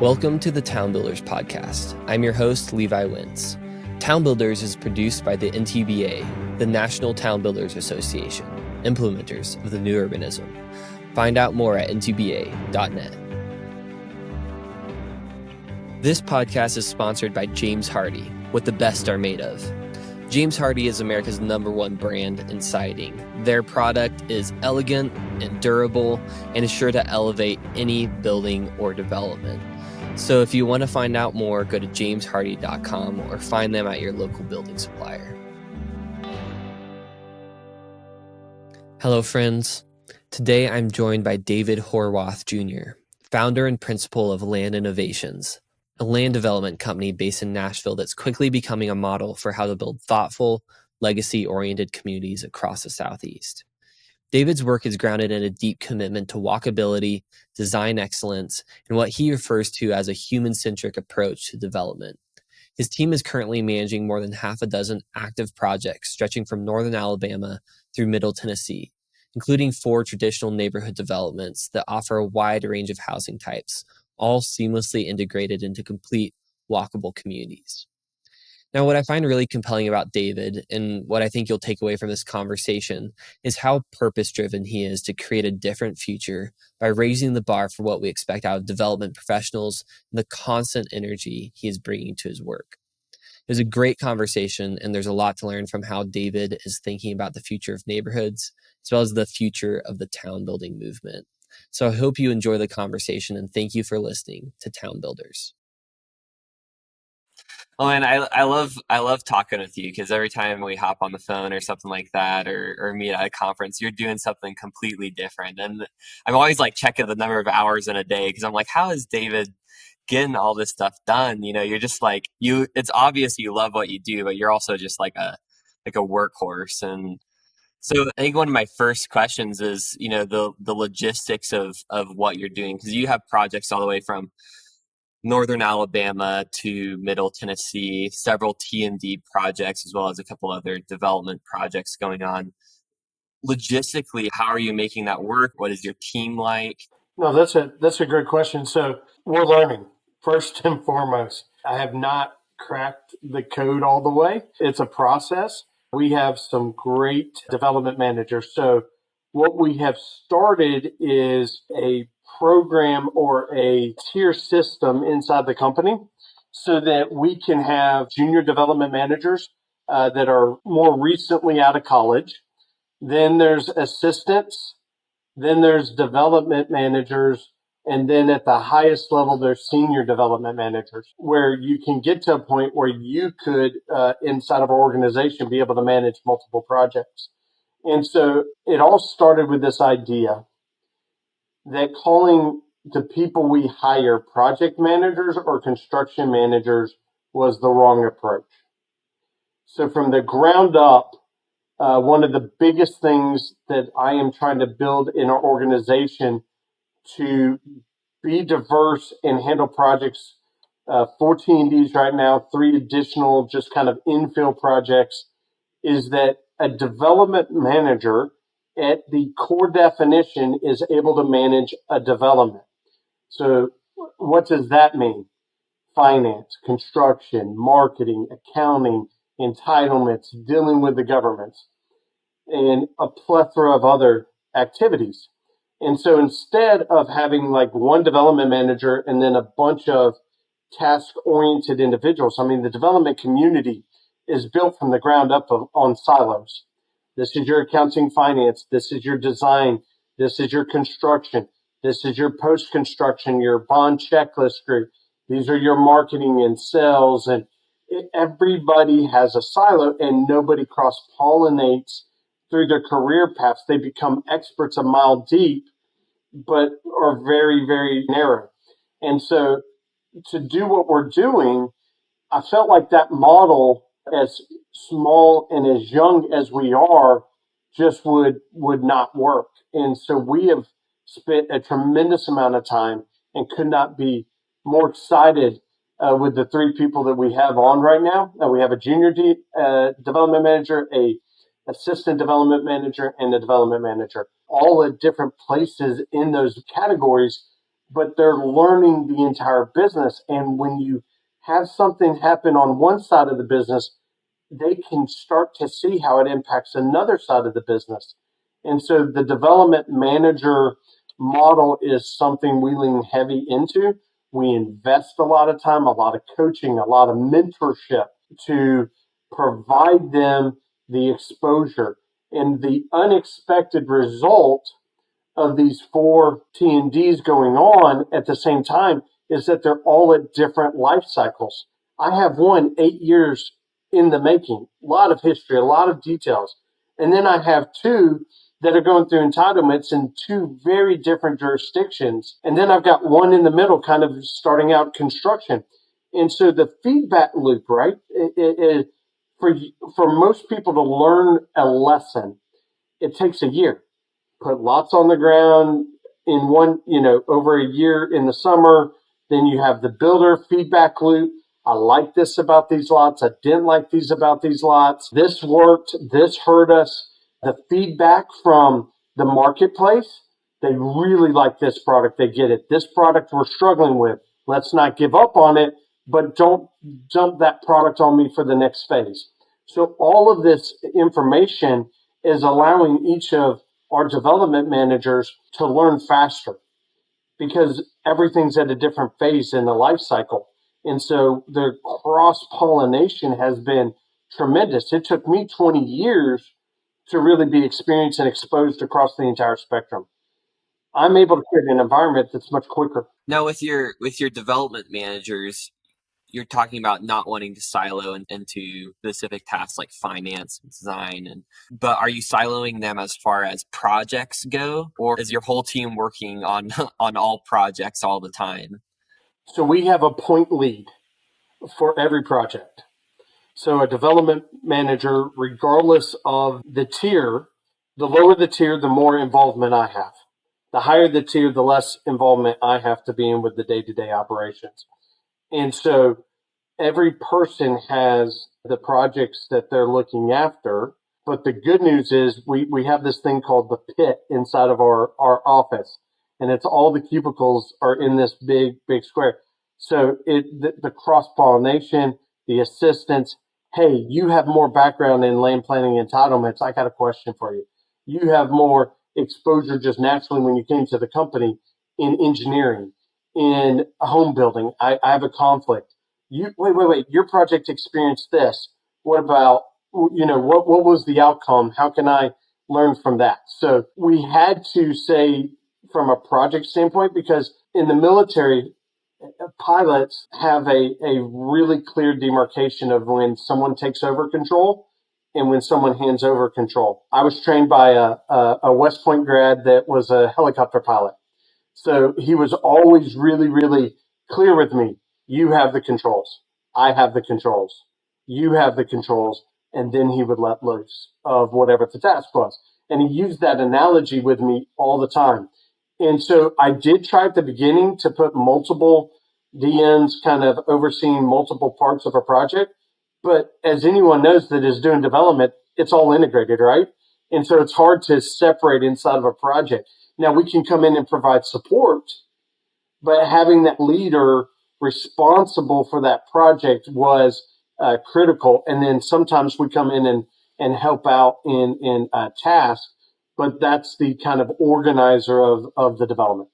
Welcome to the Town Builders podcast. I'm your host, Levi Wentz. Town Builders is produced by the NTBA, the National Town Builders Association, implementers of the new urbanism. Find out more at ntba.net. This podcast is sponsored by James Hardie, what the best are made of. James Hardie is America's #1 brand in siding. Their product is elegant and durable and is sure to elevate any building or development. So if you want to find out more, go to jameshardie.com or find them at your local building supplier. Hello, friends. Today I'm joined by David Horwath Jr., founder and principal of Land Innovations, a land development company based in Nashville that's quickly becoming a model for how to build thoughtful, legacy-oriented communities across the Southeast. David's work is grounded in a deep commitment to walkability, design excellence, and what he refers to as a human-centric approach to development. His team is currently managing more than half a dozen active projects stretching from northern Alabama through middle Tennessee, including 4 traditional neighborhood developments that offer a wide range of housing types, all seamlessly integrated into complete, walkable communities. Now, what I find really compelling about David, and what I think you'll take away from this conversation, is how purpose-driven he is to create a different future by raising the bar for what we expect out of development professionals and the constant energy he is bringing to his work. It was a great conversation, and there's a lot to learn from how David is thinking about the future of neighborhoods, as well as the future of the town building movement. So I hope you enjoy the conversation, and thank you for listening to Town Builders. Oh, and I love talking with you because every time we hop on the phone or something like that, or meet at a conference, you're doing something completely different. And I'm always like checking the number of hours in a day because I'm like, how is David getting all this stuff done? You know, you're just like it's obvious you love what you do, but you're also just like a workhorse. And so I think one of my first questions is, you know, the logistics of what you're doing, because you have projects all the way from northern Alabama to middle Tennessee, several T&D projects, as well as a couple other development projects going on. Logistically, how are you making that work? What is your team like? No, that's a great question. So we're learning, first and foremost. I have not cracked the code all the way. It's a process. We have some great development managers. So what we have started is a program or a tier system inside the company so that we can have junior development managers that are more recently out of college. Then there's assistants. Then there's development managers. And then at the highest level, there's senior development managers, where you can get to a point where you could, inside of our organization, be able to manage multiple projects. And so it all started with this idea that calling the people we hire project managers or construction managers was the wrong approach. So from the ground up, one of the biggest things that I am trying to build in our organization to be diverse and handle projects, 4 T&Ds right now, 3 additional just kind of infill projects, is that a development manager at the core definition is able to manage a development. So what does that mean? Finance, construction, marketing, accounting, entitlements, dealing with the governments, and a plethora of other activities. And so instead of having like one development manager and then a bunch of task-oriented individuals, I mean, the development community is built from the ground up on silos. This is your accounting finance. This is your design. This is your construction. This is your post-construction, your bond checklist group. These are your marketing and sales. And everybody has a silo and nobody cross-pollinates through their career paths. They become experts a mile deep, but are very, very narrow. And so to do what we're doing, I felt like that model, as small and as young as we are, just would not work. And so we have spent a tremendous amount of time and could not be more excited with the 3 people that we have on right now. We have a junior development manager, a assistant development manager, and a development manager, all at different places in those categories. but they're learning the entire business. And when you have something happen on one side of the business, they can start to see how it impacts another side of the business. And so the development manager model is something we lean heavy into. We invest a lot of time, a lot of coaching, a lot of mentorship to provide them the exposure. And the unexpected result of these four T&Ds going on at the same time is that they're all at different life cycles. I have one 8 years in the making, a lot of history, a lot of details. And then I have two that are going through entitlements in two very different jurisdictions. And then I've got one in the middle kind of starting out construction. And so the feedback loop, right? For, for most people to learn a lesson, it takes a year. Put lots on the ground in one, over a year in the summer. Then you have the builder feedback loop. I like this about these lots. I didn't like these about these lots. This worked. This hurt us. The feedback from the marketplace, they really like this product. They get it. This product we're struggling with. Let's not give up on it, but don't dump that product on me for the next phase. So all of this information is allowing each of our development managers to learn faster because everything's at a different phase in the life cycle. And so the cross pollination has been tremendous. It took me 20 years to really be experienced and exposed across the entire spectrum. I'm able to create an environment that's much quicker. Now, with your development managers, you're talking about not wanting to silo into specific tasks like finance and design, but are you siloing them as far as projects go, or is your whole team working on on all projects all the time? So we have a point lead for every project. So a development manager, regardless of the tier, the lower the tier, the more involvement I have. The higher the tier, the less involvement I have to be in with the day-to-day operations. And so every person has the projects that they're looking after. But the good news is we have this thing called the pit inside of our office. And it's all the cubicles are in this big square. So the cross pollination, the assistance. Hey, you have more background in land planning entitlements. I got a question for you. You have more exposure just naturally when you came to the company in engineering, in home building. I have a conflict. You wait. Your project experienced this. What about what was the outcome? How can I learn from that? So we had to say from a project standpoint, because in the military, pilots have a really clear demarcation of when someone takes over control and when someone hands over control. I was trained by a West Point grad that was a helicopter pilot. So he was always really, really clear with me. You have the controls. I have the controls. You have the controls. And then he would let loose of whatever the task was. And he used that analogy with me all the time. And so I did try at the beginning to put multiple DMs kind of overseeing multiple parts of a project. But as anyone knows that is doing development, it's all integrated, right? And so it's hard to separate inside of a project. Now we can come in and provide support, but having that leader responsible for that project was critical. And then sometimes we come in and help out in tasks, but that's the kind of organizer of the development.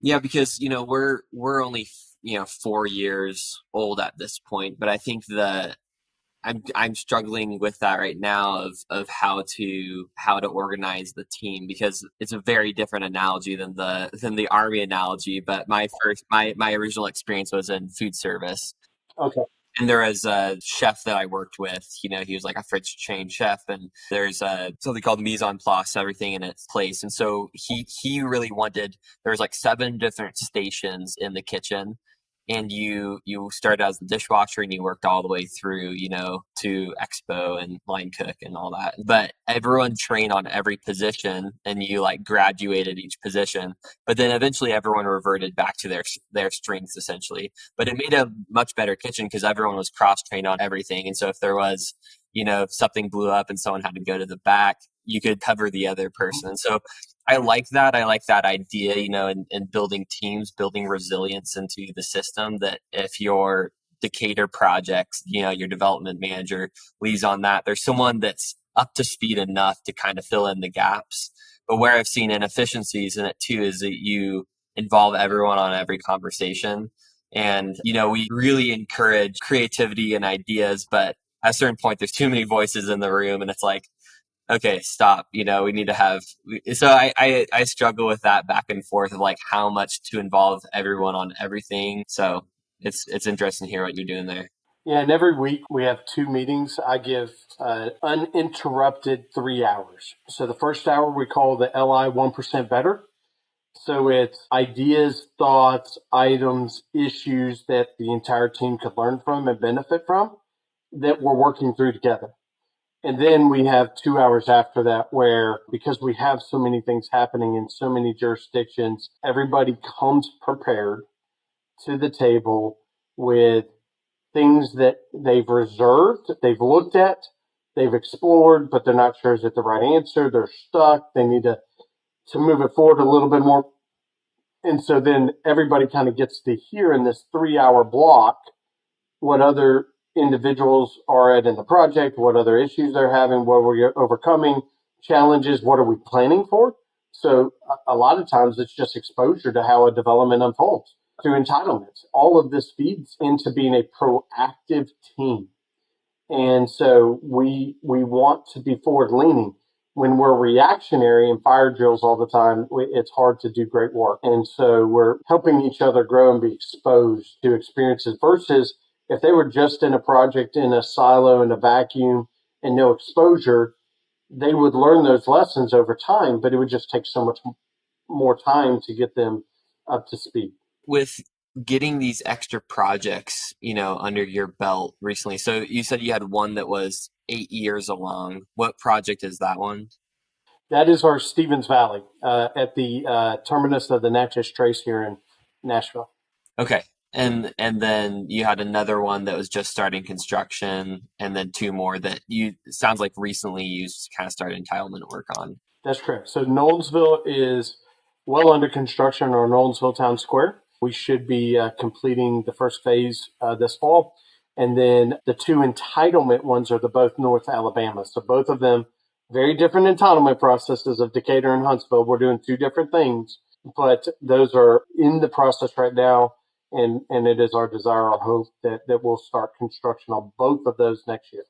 Yeah, because we're only 4 years old at this point, but I think I'm struggling with that right now of how to organize the team, because it's a very different analogy than the army analogy. But my original experience was in food service. Okay. And there was a chef that I worked with. He was like a French trained chef, and there's something called mise en place, everything in its place. And so he really wanted. There was like 7 different stations in the kitchen, and you started as the dishwasher and you worked all the way through, to expo and line cook and all that. But everyone trained on every position, and you like graduated each position. But then eventually everyone reverted back to their strengths essentially. But it made a much better kitchen because everyone was cross trained on everything. And so if there was, if something blew up and someone had to go to the back, you could cover the other person. So I like that. I like that idea, and building teams, building resilience into the system, that if your Decatur projects, your development manager leads on that, there's someone that's up to speed enough to kind of fill in the gaps. But where I've seen inefficiencies in it too is that you involve everyone on every conversation. And, we really encourage creativity and ideas, but at a certain point, there's too many voices in the room, and it's like, okay, stop. We need to have. So I struggle with that back and forth of like how much to involve everyone on everything. So it's interesting to hear what you're doing there. Yeah, and every week we have 2 meetings. I give uninterrupted 3 hours. So the first hour we call the LI 1% Better. So it's ideas, thoughts, items, issues that the entire team could learn from and benefit from that we're working through together. And then we have 2 hours after that where, because we have so many things happening in so many jurisdictions, everybody comes prepared to the table with things that they've reserved, they've looked at, they've explored, but they're not sure is it the right answer. They're stuck. They need to move it forward a little bit more. And so then everybody kind of gets to hear in this 3 hour block what other individuals are at in the project, what other issues they're having, what we're overcoming, challenges, what are we planning for? So a lot of times it's just exposure to how a development unfolds through entitlements. All of this feeds into being a proactive team. And so we want to be forward leaning. When we're reactionary and fire drills all the time, it's hard to do great work. And so we're helping each other grow and be exposed to experiences versus if they were just in a project in a silo in a vacuum and no exposure, they would learn those lessons over time, but it would just take so much more time to get them up to speed. With getting these extra projects, under your belt recently. So you said you had one that was 8 years along. What project is that one? That is our Stevens Valley at the terminus of the Natchez Trace here in Nashville. Okay. And then you had another one that was just starting construction, and then two more that it sounds like recently you kind of started entitlement work on. That's correct. So Nolensville is well under construction, or Nolensville Town Square. We should be completing the first phase this fall. And then the two entitlement ones are both North Alabama. So both of them, very different entitlement processes of Decatur and Huntsville. We're doing two different things, but those are in the process right now. And it is our desire, our hope that we'll start construction on both of those next year.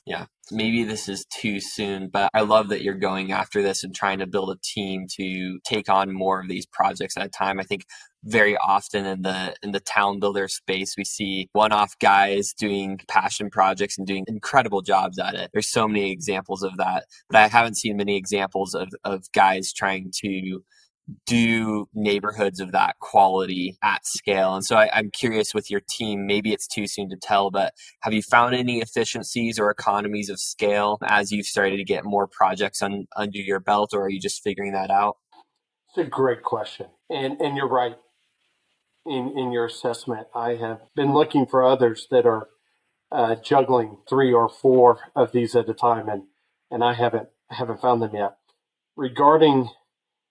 Yeah, maybe this is too soon, but I love that you're going after this and trying to build a team to take on more of these projects at a time. I think very often in the town builder space, we see one-off guys doing passion projects and doing incredible jobs at it. There's so many examples of that, but I haven't seen many examples of guys trying to do neighborhoods of that quality at scale. And so I'm curious with your team, maybe it's too soon to tell, but have you found any efficiencies or economies of scale as you've started to get more projects under your belt, or are you just figuring that out? It's a great question. And you're right in your assessment. I have been looking for others that are juggling 3 or 4 of these at a time, and I haven't found them yet. Regarding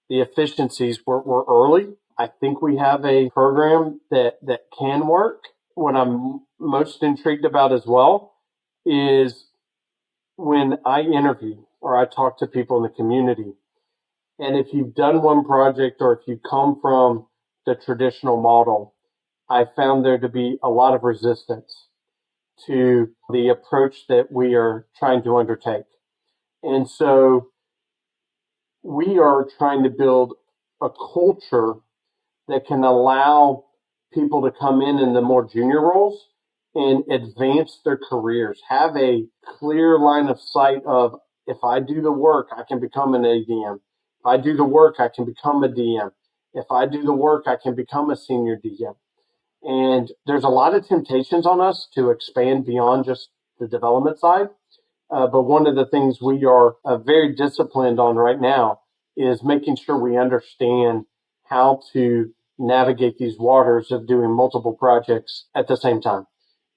the efficiencies, we're early. I think we have a program that can work. What I'm most intrigued about as well is when I interview or I talk to people in the community, and if you've done one project or if you come from the traditional model, I found there to be a lot of resistance to the approach that we are trying to undertake. And so we are trying to build a culture that can allow people to come in the more junior roles and advance their careers, have a clear line of sight of, if I do the work, I can become an ADM. If I do the work, I can become a DM. If I do the work, I can become a senior DM. And there's a lot of temptations on us to expand beyond just the development side. But one of the things we are very disciplined on right now is making sure we understand how to navigate these waters of doing multiple projects at the same time.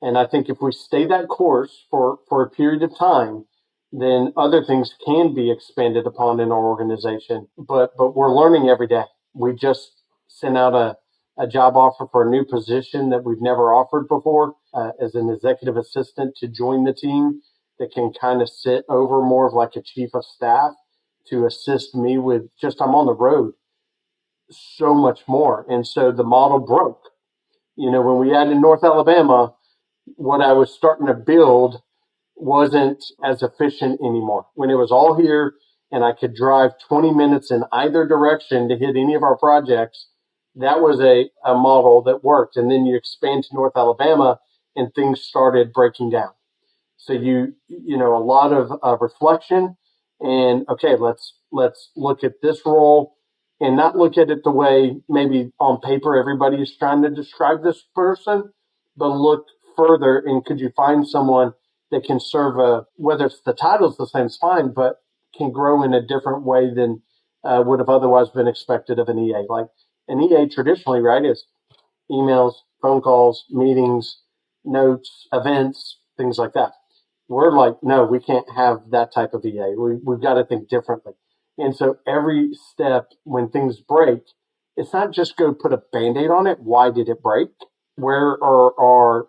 And I think if we stay that course for a period of time, then other things can be expanded upon in our organization. But we're learning every day. We just sent out a job offer for a new position that we've never offered before as an executive assistant to join the team that can kind of sit over more of like a chief of staff to assist me with just I'm on the road so much more. And so the model broke. When we had in North Alabama, what I was starting to build wasn't as efficient anymore. When it was all here and I could drive 20 minutes in either direction to hit any of our projects, that was a model that worked. And then you expand to North Alabama and things started breaking down. So a lot of reflection and okay, let's look at this role and not look at it the way maybe on paper everybody is trying to describe this person, but look further and could you find someone that can serve whether it's the title's the same, it's fine, but can grow in a different way than would have otherwise been expected of an EA. Like an EA traditionally, right, is emails, phone calls, meetings, notes, events, things like that. We're like, no, we can't have that type of EA. We've got to think differently. And so every step when things break, it's not just go put a Band-Aid on it. Why did it break? Where are our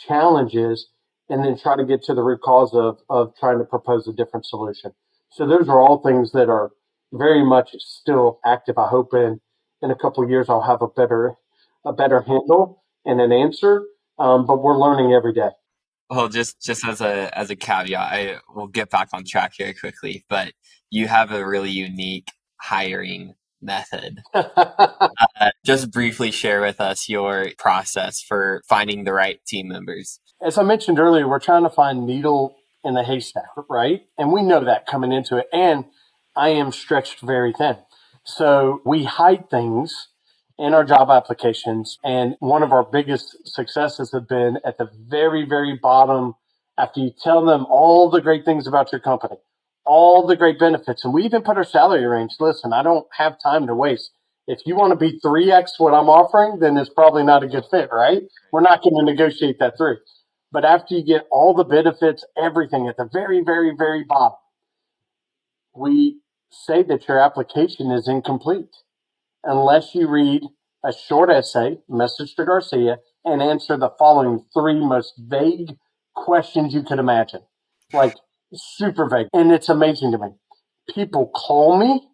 challenges? And then try to get to the root cause of trying to propose a different solution. So those are all things that are very much still active. I hope in a couple of years I'll have a better handle and an answer. But we're learning every day. Well, just as a caveat, I will get back on track here quickly, but you have a really unique hiring method. Just briefly share with us your process for finding the right team members. As I mentioned earlier, we're trying to find needle in the haystack, right? And we know that coming into it. And I am stretched very thin. So we hide things in our job applications. And one of our biggest successes have been at the very, very bottom after you tell them all the great things about your company, all the great benefits. And we even put our salary range. Listen, I don't have time to waste. If you want to be 3x what I'm offering, then it's probably not a good fit, right? We're not going to negotiate that through. But after you get all the benefits, everything at the very, very, very bottom, we say that your application is incomplete unless you read a short essay, Message to Garcia, and answer the following 3 most vague questions you could imagine. Like super vague. And it's amazing to me. People call me.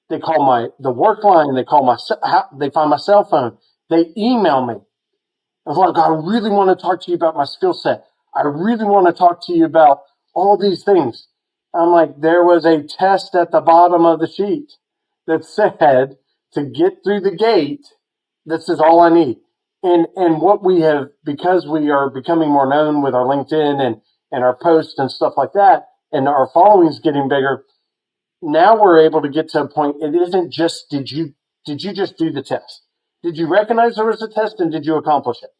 They call the work line. They find my cell phone. They email me. I'm like, I really want to talk to you about my skill set. I really want to talk to you about all these things. I'm like, there was a test at the bottom of the sheet that said to get through the gate, this is all I need. And what we have, because we are becoming more known with our LinkedIn and our posts and stuff like that, and our following is getting bigger, now we're able to get to a point. It isn't just, did you just do the test? Did you recognize there was a test and did you accomplish it?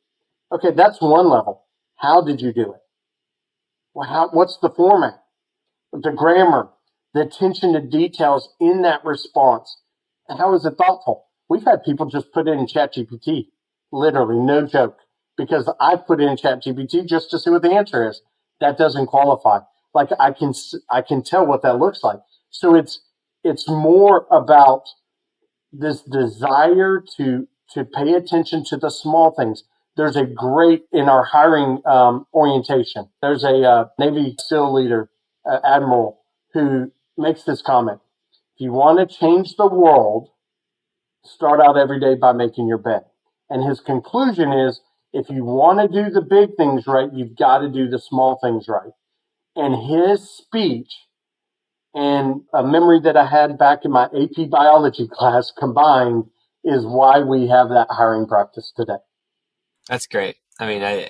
Okay, that's one level. How did you do it? Well, what's the format? The grammar, the attention to details in that response. And how is it thoughtful? We've had people just put it in ChatGPT, literally, no joke, because I put it in ChatGPT just to see what the answer is. That doesn't qualify. Like I can tell what that looks like. So it's more about this desire to pay attention to the small things. There's a great, in our hiring orientation, there's a Navy SEAL leader, Admiral, who makes this comment. If you want to change the world, start out every day by making your bed. And his conclusion is, if you want to do the big things right, you've got to do the small things right. And his speech and a memory that I had back in my AP biology class combined is why we have that hiring practice today. That's great. I mean,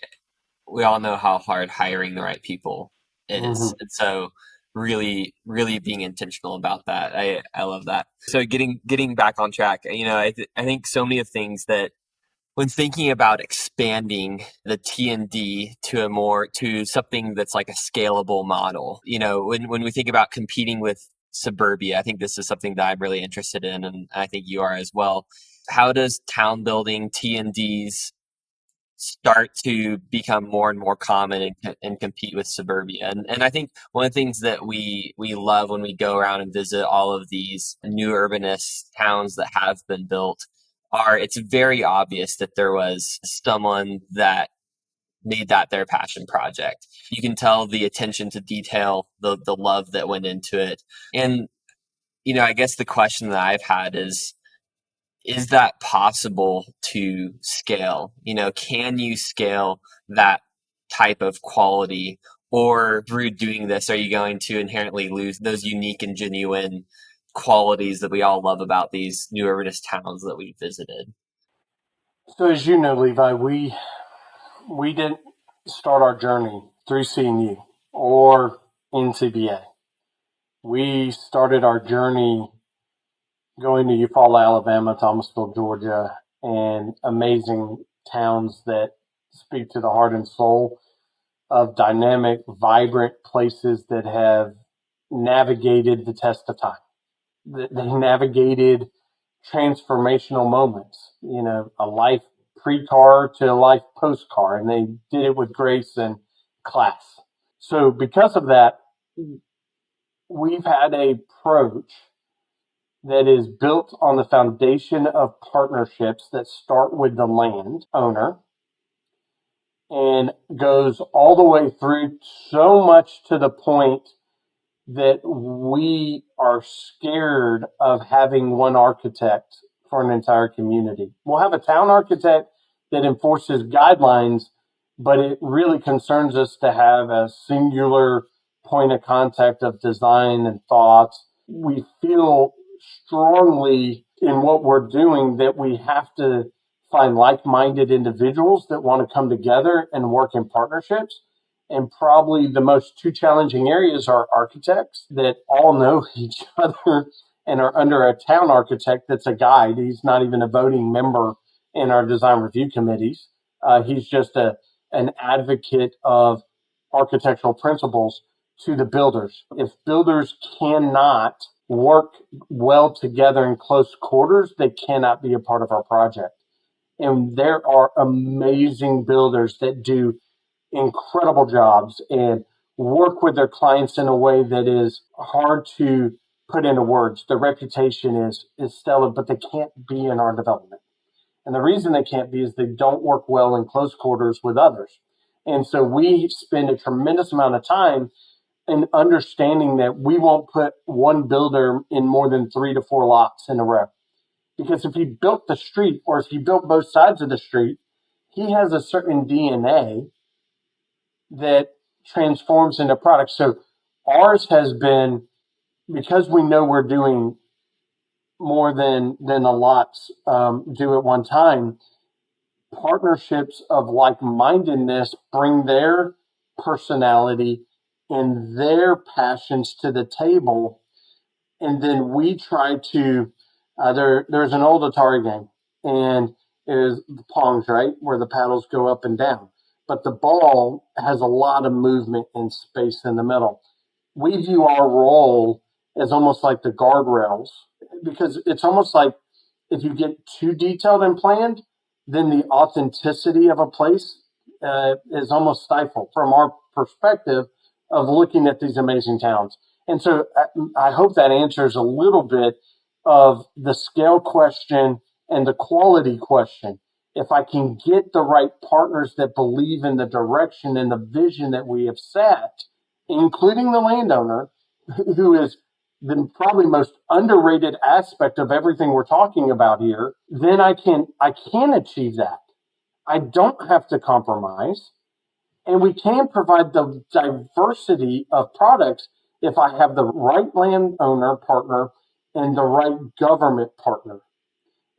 we all know how hard hiring the right people is. Mm-hmm. And so really, really being intentional about that. I love that. So getting back on track, I think so many of things that when thinking about expanding the T&D to something that's like a scalable model, when we think about competing with suburbia, I think this is something that I'm really interested in, and I think you are as well. How does town building T&D's start to become more and more common and compete with suburbia. And I think one of the things that we love when we go around and visit all of these new urbanist towns that have been built are it's very obvious that there was someone that made that their passion project. You can tell the attention to detail, the love that went into it. And, I guess the question that I've had is that possible to scale? Can you scale that type of quality? Or through doing this, are you going to inherently lose those unique and genuine qualities that we all love about these new urbanist towns that we visited? So as you know, Levi, we didn't start our journey through CNU or NCBA. We started our journey going to Eufaula, Alabama, Thomasville, Georgia, and amazing towns that speak to the heart and soul of dynamic, vibrant places that have navigated the test of time. They navigated transformational moments, a life pre-car to a life post-car, and they did it with grace and class. So because of that, we've had a approach that is built on the foundation of partnerships that start with the land owner and goes all the way through so much to the point that we are scared of having one architect for an entire community. We'll have a town architect that enforces guidelines, but it really concerns us to have a singular point of contact of design and thoughts. We feel strongly in what we're doing that we have to find like-minded individuals that want to come together and work in partnerships. And probably the most two challenging areas are architects that all know each other and are under a town architect that's a guide. He's not even a voting member in our design review committees. He's just an advocate of architectural principles to the builders. If builders cannot work well together in close quarters, they cannot be a part of our project. And there are amazing builders that do incredible jobs and work with their clients in a way that is hard to put into words. Their reputation is stellar, but they can't be in our development. And the reason they can't be is they don't work well in close quarters with others. And so we spend a tremendous amount of time in understanding that we won't put one builder in more than 3 to 4 lots in a row. Because if he built the street or if he built both sides of the street, he has a certain DNA that transforms into product. So ours has been, because we know we're doing more than a lot do at one time, partnerships of like-mindedness bring their personality and their passions to the table. And then we try to, there's an old Atari game, and it is the Pongs, right? Where the paddles go up and down. But the ball has a lot of movement and space in the middle. We view our role as almost like the guardrails, because it's almost like if you get too detailed and planned, then the authenticity of a place is almost stifled from our perspective of looking at these amazing towns. And so I hope that answers a little bit of the scale question and the quality question. If I can get the right partners that believe in the direction and the vision that we have set, including the landowner, who is the probably most underrated aspect of everything we're talking about here, then I can achieve that. I don't have to compromise, and we can provide the diversity of products if I have the right landowner partner and the right government partner.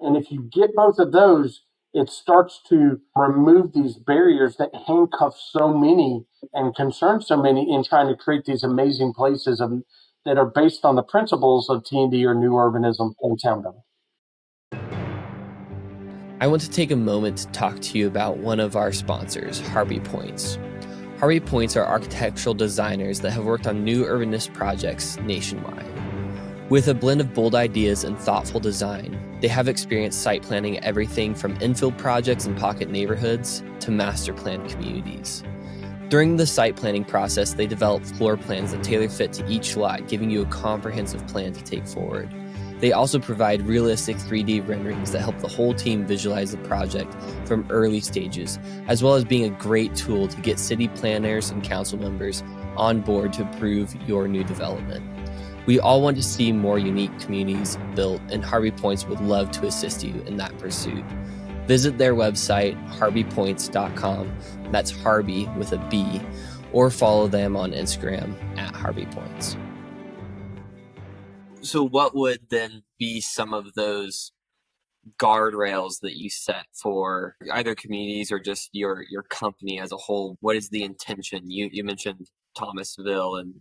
And if you get both of those, it starts to remove these barriers that handcuff so many and concern so many in trying to create these amazing places that are based on the principles of T&D or new urbanism and town building. I want to take a moment to talk to you about one of our sponsors, Harvey Points. Harvey Points are architectural designers that have worked on new urbanist projects nationwide. With a blend of bold ideas and thoughtful design, they have experienced site planning everything from infill projects in pocket neighborhoods to master planned communities. During the site planning process, they develop floor plans that tailor fit to each lot, giving you a comprehensive plan to take forward. They also provide realistic 3D renderings that help the whole team visualize the project from early stages, as well as being a great tool to get city planners and council members on board to approve your new development. We all want to see more unique communities built, and Harvey Points would love to assist you in that pursuit. Visit their website, harveypoints.com, that's Harvey with a B, or follow them on Instagram at Harvey Points. So what would then be some of those guardrails that you set for either communities or just your company as a whole? What is the intention? You mentioned Thomasville, and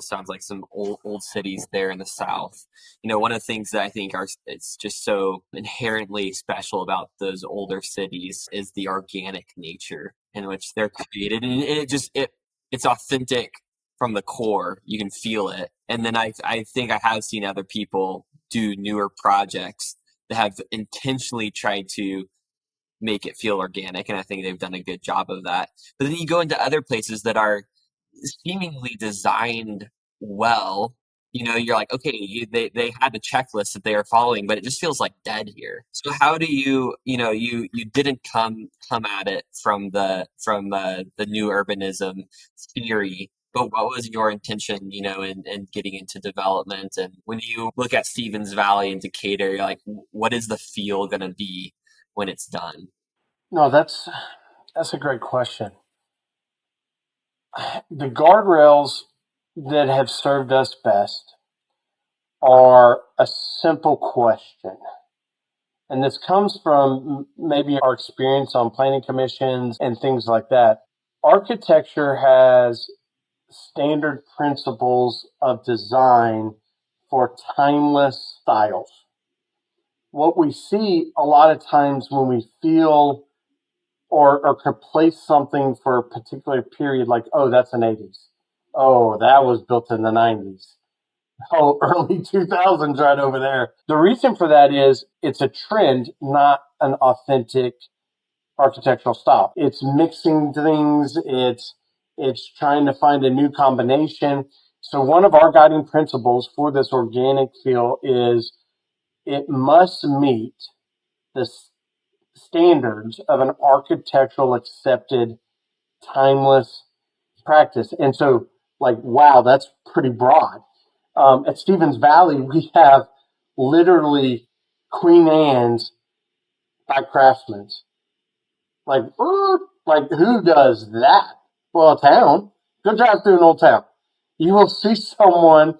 sounds like some old cities there in the South. One of the things that I think it's just so inherently special about those older cities is the organic nature in which they're created, and it's authentic from the core. You can feel it. And then I think I have seen other people do newer projects that have intentionally tried to make it feel organic, and I think they've done a good job of that. But then you go into other places that are seemingly designed well. You're like, okay, they had the checklist that they are following, but it just feels like dead here. So how do you didn't come at it from the new urbanism theory, but what was your intention, in getting into development? And when you look at Stevens Valley and Decatur, you're like, what is the feel going to be when it's done? No, that's a great question. The guardrails that have served us best are a simple question. And this comes from maybe our experience on planning commissions and things like that. Architecture has standard principles of design for timeless styles. What we see a lot of times when we feel or could place something for a particular period, like, oh, that's an 80s. Oh, that was built in the 90s. Oh, early 2000s right over there. The reason for that is it's a trend, not an authentic architectural style. It's mixing things. It's trying to find a new combination. So one of our guiding principles for this organic feel is it must meet the standards of an architectural accepted timeless practice. And so, like, wow, that's pretty broad. At Stevens Valley, we have literally Queen Anne's by Craftsman. Like who does that? Well, a town. Go drive through an old town. You will see someone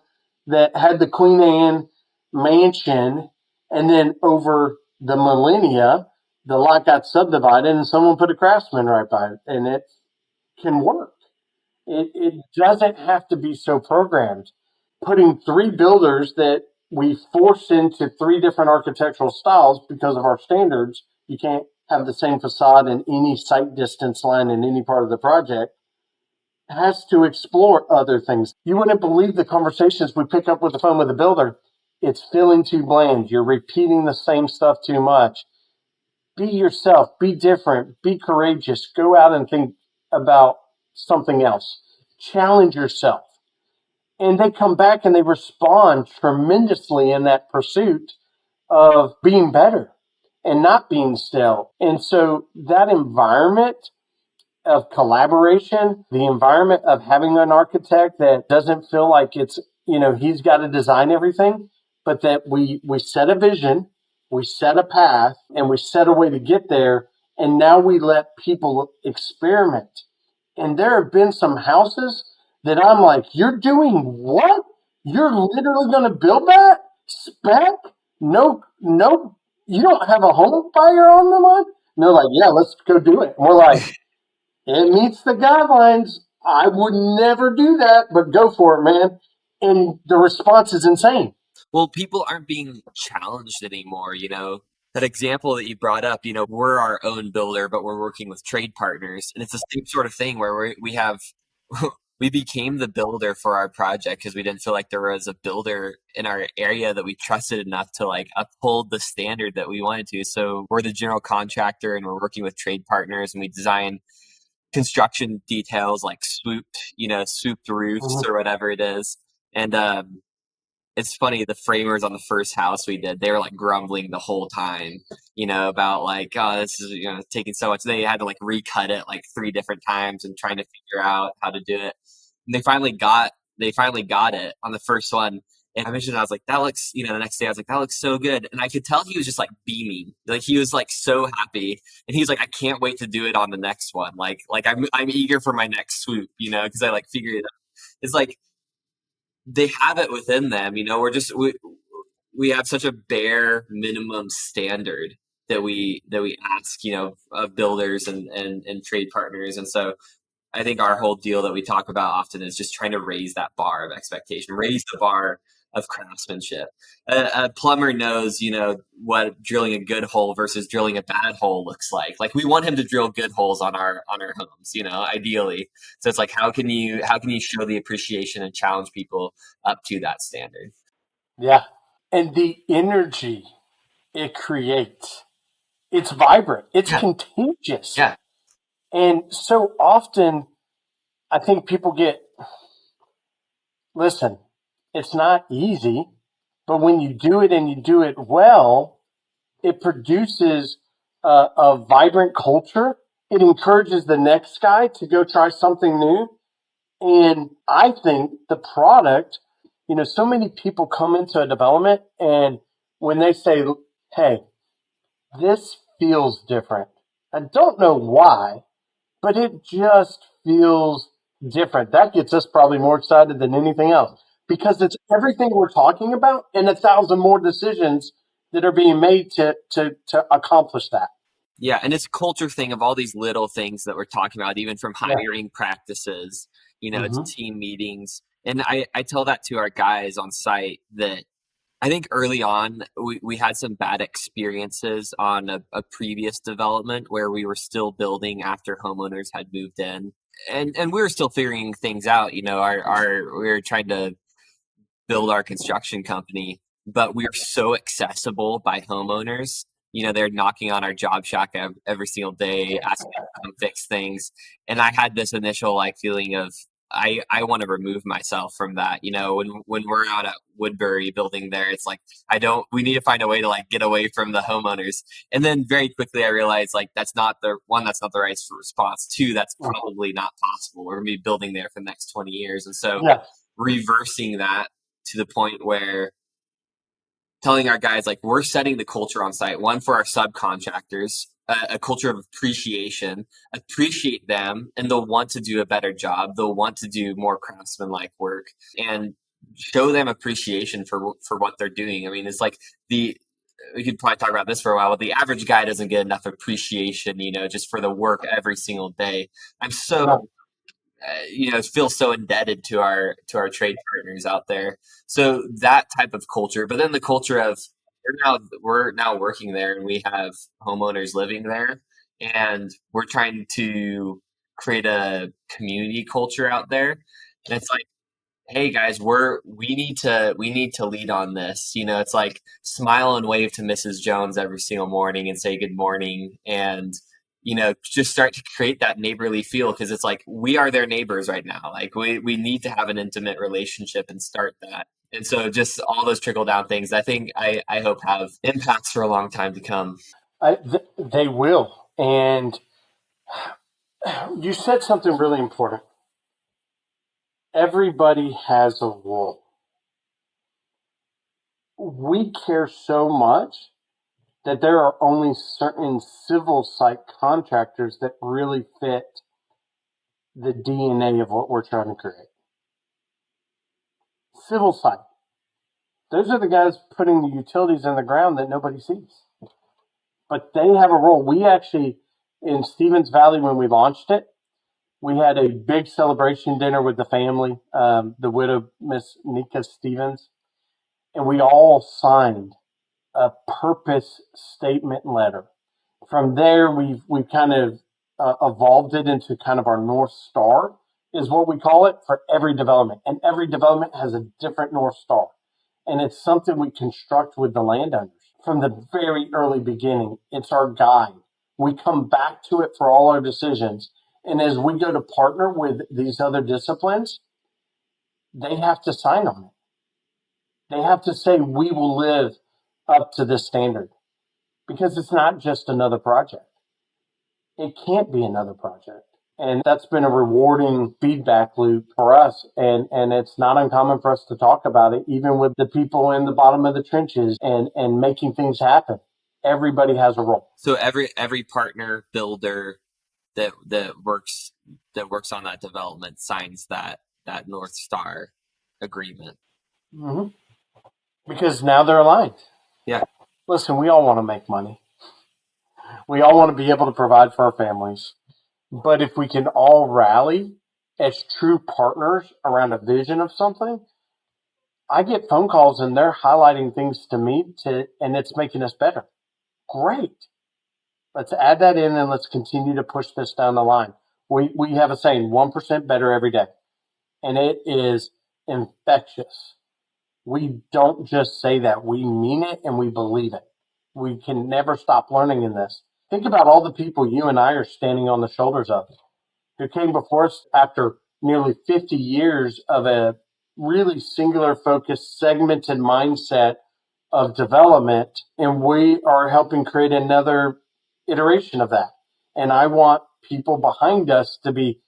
that had the Queen Anne mansion, and then over the millennia, the lot got subdivided, and someone put a Craftsman right by it, and it can work. It doesn't have to be so programmed. Putting three builders that we force into three different architectural styles because of our standards, you can't have the same facade in any sight distance line in any part of the project, has to explore other things. You wouldn't believe the conversations we pick up with the phone with the builder. It's feeling too bland. You're repeating the same stuff too much. Be yourself. Be different. Be courageous. Go out and think about something else. Challenge yourself. And they come back and they respond tremendously in that pursuit of being better and not being stale. And so that environment of collaboration, the environment of having an architect that doesn't feel like it's, he's got to design everything, but that we set a vision, we set a path, and we set a way to get there. And now we let people experiment. And there have been some houses that I'm like, you're doing what? You're literally going to build that? Spec? No, you don't have a home buyer on the line? And they're like, yeah, let's go do it. And we're like, it meets the guidelines. I would never do that, but go for it, man. And the response is insane. Well, people aren't being challenged anymore, That example that you brought up, we're our own builder, but we're working with trade partners. And it's the same sort of thing where we have we became the builder for our project because we didn't feel like there was a builder in our area that we trusted enough to like uphold the standard that we wanted to. So we're the general contractor and we're working with trade partners and we design construction details like swooped roofs Mhm. or whatever it is. And it's funny, the framers on the first house we did, they were like grumbling the whole time, about like, oh, this is, taking so much. They had to like recut it like three different times and trying to figure out how to do it. And they finally got it on the first one. And I mentioned, I was like, that looks, the next day I was like, that looks so good. And I could tell he was just like beaming. Like he was like so happy. And he was like, I can't wait to do it on the next one. Like I'm eager for my next swoop, because I like figured it out. It's like they have it within them. We have such a bare minimum standard that we ask, of builders and trade partners. And so I think our whole deal that we talk about often is just trying to raise that bar of expectation, raise the bar of craftsmanship. A plumber knows, what drilling a good hole versus drilling a bad hole looks like. Like we want him to drill good holes on our homes, ideally. So it's like how can you show the appreciation and challenge people up to that standard? Yeah. And the energy it creates, it's vibrant, it's Yeah, contagious. yeah, And so often, I think people listen, it's not easy, but when you do it and you do it well, it produces a vibrant culture. It encourages the next guy to go try something new. And I think the product, so many people come into a development and when they say, hey, this feels different. I don't know why, but it just feels different. That gets us probably more excited than anything else because it's everything we're talking about and 1,000 more decisions that are being made to accomplish that. yeah. And it's a culture thing of all these little things that we're talking about, even from Yeah. hiring practices, to Mm-hmm. team meetings. And I tell that to our guys on site that I think early on we had some bad experiences on a previous development where we were still building after homeowners had moved in. And we were still figuring things out, we were trying to build our construction company, but we are so accessible by homeowners. They're knocking on our job shack every single day, asking us to come fix things. And I had this initial like feeling of I want to remove myself from that. When we're out at Woodbury building there, it's like we need to find a way to like get away from the homeowners. And then very quickly I realized like that's not the right response. Two, that's probably not possible. We're gonna be building there for the next 20 years. And so Yeah. reversing that to the point where telling our guys like we're setting the culture on site, one for our subcontractors, a culture of appreciate them, and they'll want to do a better job, they'll want to do more craftsman-like work, and show them appreciation for what they're doing. I mean, it's like the we could probably talk about this for a while, but the average guy doesn't get enough appreciation, just for the work every single day. I'm Yeah. so feel so indebted to our trade partners out there. So that type of culture, but then the culture of we're now working there and we have homeowners living there, and we're trying to create a community culture out there. And it's like, hey guys, we need to lead on this. It's like smile and wave to Mrs. Jones every single morning and say good morning, and just start to create that neighborly feel, because it's like we are their neighbors right now. Like we need to have an intimate relationship and start that. And so just all those trickle down things, I think I hope have impacts for a long time to come. They will. And you said something really important. Everybody has a role. We care so much that there are only certain civil site contractors that really fit the DNA of what we're trying to create. Civil site. Those are the guys putting the utilities in the ground that nobody sees. But they have a role. We actually, in Stevens Valley, when we launched it, we had a big celebration dinner with the family, the widow, Miss Nika Stevens, and we all signed a purpose statement letter. From there, we've kind of evolved it into kind of our North Star is what we call it for every development. And every development has a different North Star. And it's something we construct with the landowners from the very early beginning. It's our guide. We come back to it for all our decisions. And as we go to partner with these other disciplines, they have to sign on it. They have to say, we will live up to this standard, because it's not just another project. It can't be another project. And that's been a rewarding feedback loop for us. And it's not uncommon for us to talk about it, even with the people in the bottom of the trenches and making things happen. Everybody has a role. So every partner builder that works on that development signs that North Star agreement. Mm-hmm. Because now they're aligned. Yeah. Listen, we all want to make money. We all want to be able to provide for our families. But if we can all rally as true partners around a vision of something, I get phone calls and they're highlighting things to me and it's making us better. Great. Let's add that in and let's continue to push this down the line. We have a saying, 1% better every day. And it is infectious. We don't just say that. We mean it and we believe it. We can never stop learning in this. Think about all the people you and I are standing on the shoulders of, who came before us after nearly 50 years of a really singular focused, segmented mindset of development. And we are helping create another iteration of that. And I want people behind us to be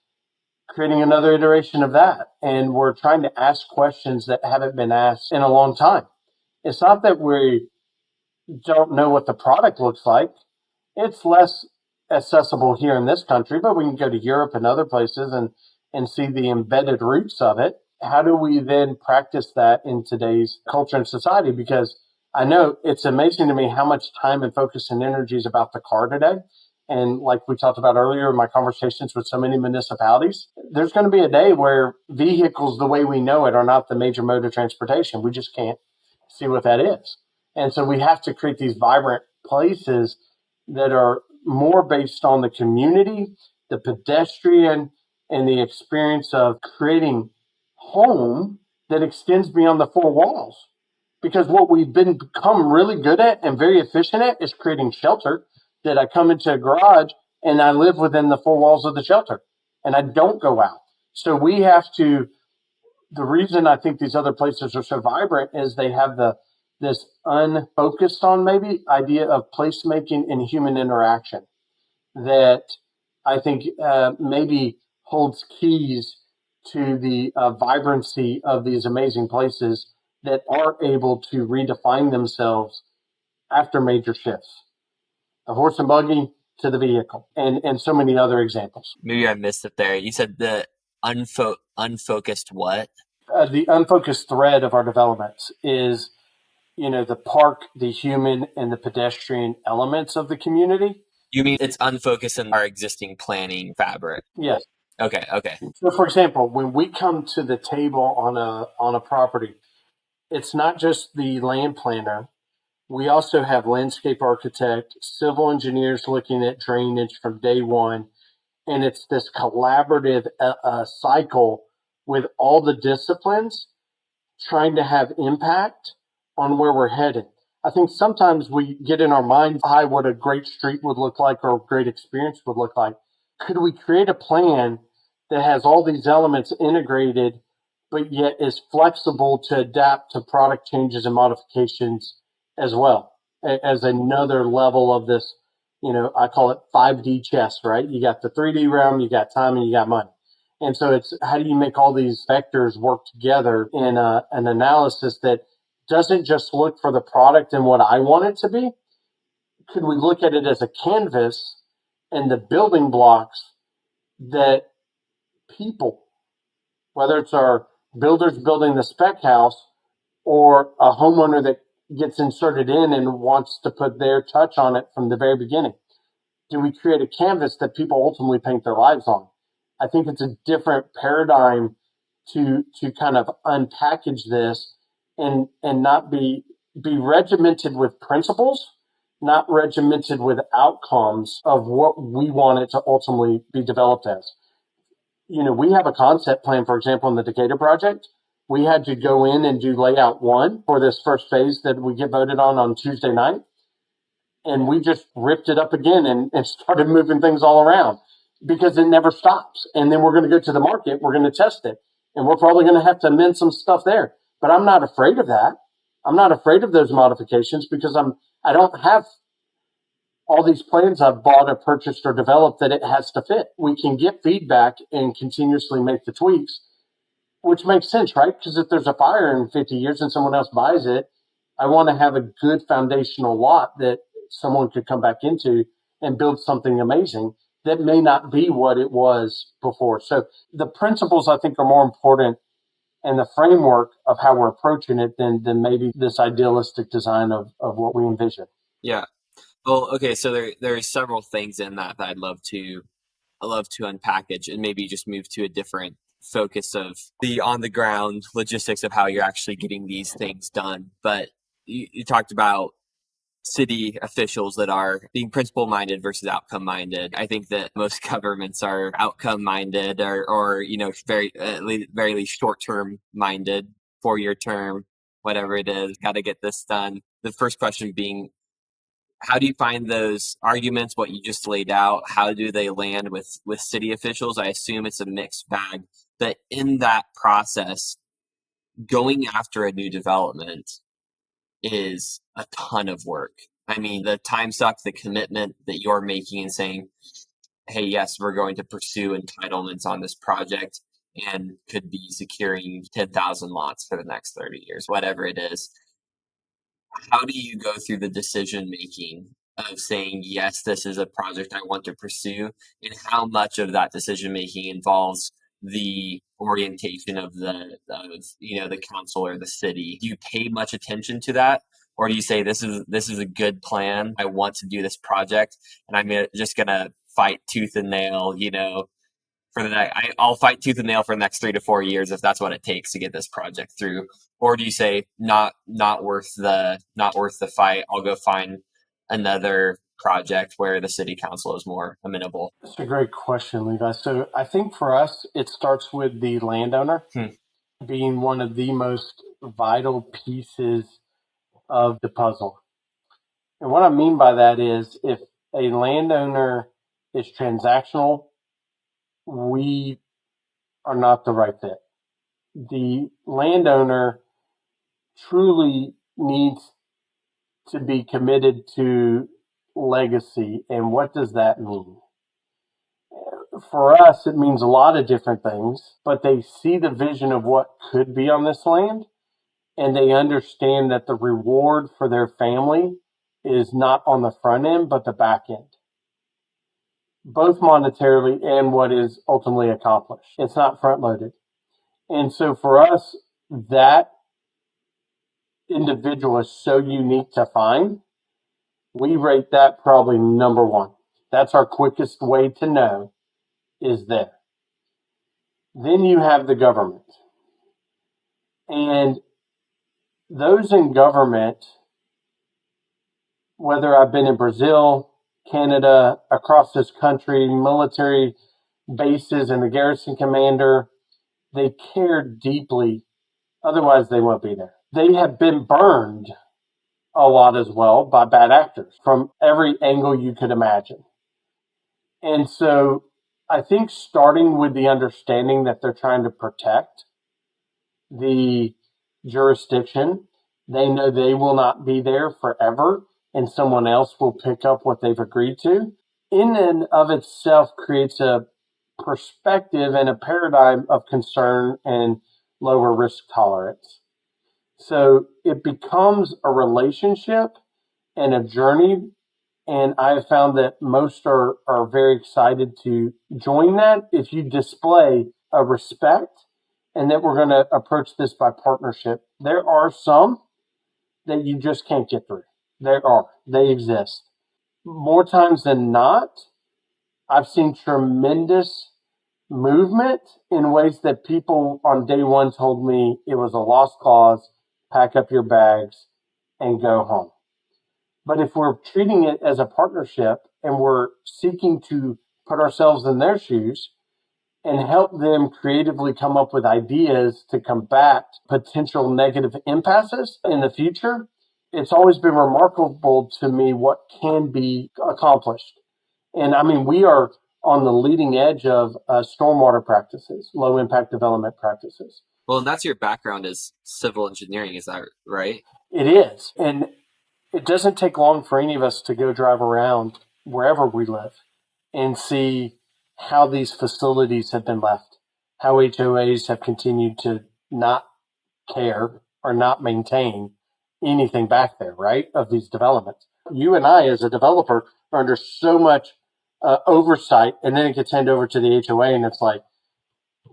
creating another iteration of that. And we're trying to ask questions that haven't been asked in a long time. It's not that we don't know what the product looks like. It's less accessible here in this country, but we can go to Europe and other places and see the embedded roots of it. How do we then practice that in today's culture and society? Because I know it's amazing to me how much time and focus and energy is about the car today. And like we talked about earlier in my conversations with so many municipalities, there's going to be a day where vehicles the way we know it are not the major mode of transportation. We just can't see what that is. And so we have to create these vibrant places that are more based on the community, the pedestrian, and the experience of creating home that extends beyond the four walls. Because what we've become really good at and very efficient at is creating shelter, that I come into a garage and I live within the four walls of the shelter and I don't go out. So we have to, the reason I think these other places are so vibrant is they have this unfocused on maybe idea of placemaking and human interaction that I think maybe holds keys to the vibrancy of these amazing places that are able to redefine themselves after major shifts. The horse and buggy to the vehicle, and so many other examples. Maybe I missed it there. You said the unfocused what? The unfocused thread of our developments is, the park, the human, and the pedestrian elements of the community. You mean it's unfocused in our existing planning fabric? Yes. Okay. So, for example, when we come to the table on a property, it's not just the land planner. We also have landscape architect, civil engineers looking at drainage from day one. And it's this collaborative cycle with all the disciplines trying to have impact on where we're headed. I think sometimes we get in our mind's eye what a great street would look like or a great experience would look like. Could we create a plan that has all these elements integrated, but yet is flexible to adapt to product changes and modifications as well, as another level of this, I call it 5D chess, right? You got the 3D realm, you got time, and you got money. And so it's how do you make all these vectors work together in an analysis that doesn't just look for the product and what I want it to be? Could we look at it as a canvas and the building blocks that people, whether it's our builders building the spec house or a homeowner that gets inserted in and wants to put their touch on it from the very beginning, do we create a canvas that people ultimately paint their lives on? I think it's a different paradigm to kind of unpackage this and not be regimented with principles, not regimented with outcomes of what we want it to ultimately be developed as. we have a concept plan, for example, in the Decatur project. We had to go in and do layout one for this first phase that we get voted on Tuesday night. And we just ripped it up again and started moving things all around because it never stops. And then we're going to go to the market. We're going to test it. And we're probably going to have to amend some stuff there. But I'm not afraid of that. I'm not afraid of those modifications because I don't have all these plans I've bought or purchased or developed that it has to fit. We can get feedback and continuously make the tweaks, which makes sense, right? Because if there's a fire in 50 years and someone else buys it, I want to have a good foundational lot that someone could come back into and build something amazing that may not be what it was before. So the principles, I think, are more important, and the framework of how we're approaching it than maybe this idealistic design of what we envision. Yeah. Well, okay. So there are several things in that I'd love to unpackage and maybe just move to a different focus of the on the ground logistics of how you're actually getting these things done. But you talked about city officials that are being principle minded versus outcome minded. I think that most governments are outcome minded or very least short term minded, 4-year term, whatever it is, got to get this done. The first question being, how do you find those arguments, what you just laid out? How do they land with city officials? I assume it's a mixed bag. But in that process, going after a new development is a ton of work. I mean, the time suck, the commitment that you're making and saying, hey, yes, we're going to pursue entitlements on this project and could be securing 10,000 lots for the next 30 years, whatever it is. How do you go through the decision making of saying, yes, this is a project I want to pursue, and how much of that decision making involves the orientation of the council or the city? Do you pay much attention to that, or do you say this is a good plan, I want to do this project, and I'm just gonna fight tooth and nail, for the next, I'll fight tooth and nail for the next 3 to 4 years if that's what it takes to get this project through? Or do you say not worth the fight? I'll go find another project where the city council is more amenable. That's a great question, Levi. So I think for us, it starts with the landowner being one of the most vital pieces of the puzzle. And what I mean by that is if a landowner is transactional, we are not the right fit. The landowner truly needs to be committed to legacy. And what does that mean? For us, it means a lot of different things, but they see the vision of what could be on this land, and they understand that the reward for their family is not on the front end, but the back end, both monetarily and what is ultimately accomplished. It's not front loaded. And so for us, that individual is so unique to find. We rate that probably number one. That's our quickest way to know is there. Then you have the government. And those in government, whether I've been in Brazil, Canada, across this country, military bases and the garrison commander, they care deeply. Otherwise, they won't be there. They have been burned a lot as well by bad actors from every angle you could imagine. And so I think starting with the understanding that they're trying to protect the jurisdiction, they know they will not be there forever and someone else will pick up what they've agreed to, in and of itself creates a perspective and a paradigm of concern and lower risk tolerance. So it becomes a relationship and a journey. And I have found that most are very excited to join that if you display a respect and that we're going to approach this by partnership. There are some that you just can't get through. They exist. More times than not, I've seen tremendous movement in ways that people on day one told me it was a lost cause, pack up your bags and go home. But if we're treating it as a partnership and we're seeking to put ourselves in their shoes, and help them creatively come up with ideas to combat potential negative impasses in the future. It's always been remarkable to me what can be accomplished. And I mean, we are on the leading edge of stormwater practices, low impact development practices. Well, and that's your background is civil engineering, is that right? It is. And it doesn't take long for any of us to go drive around wherever we live and see how these facilities have been left, how HOAs have continued to not care or not maintain anything back there, right, of these developments. You and I, as a developer, are under so much oversight, and then it gets handed over to the HOA, and it's like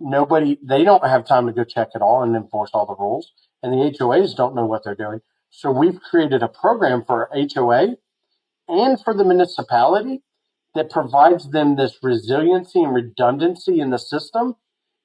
they don't have time to go check it all and enforce all the rules, and the HOAs don't know what they're doing. So we've created a program for HOA and for the municipality that provides them this resiliency and redundancy in the system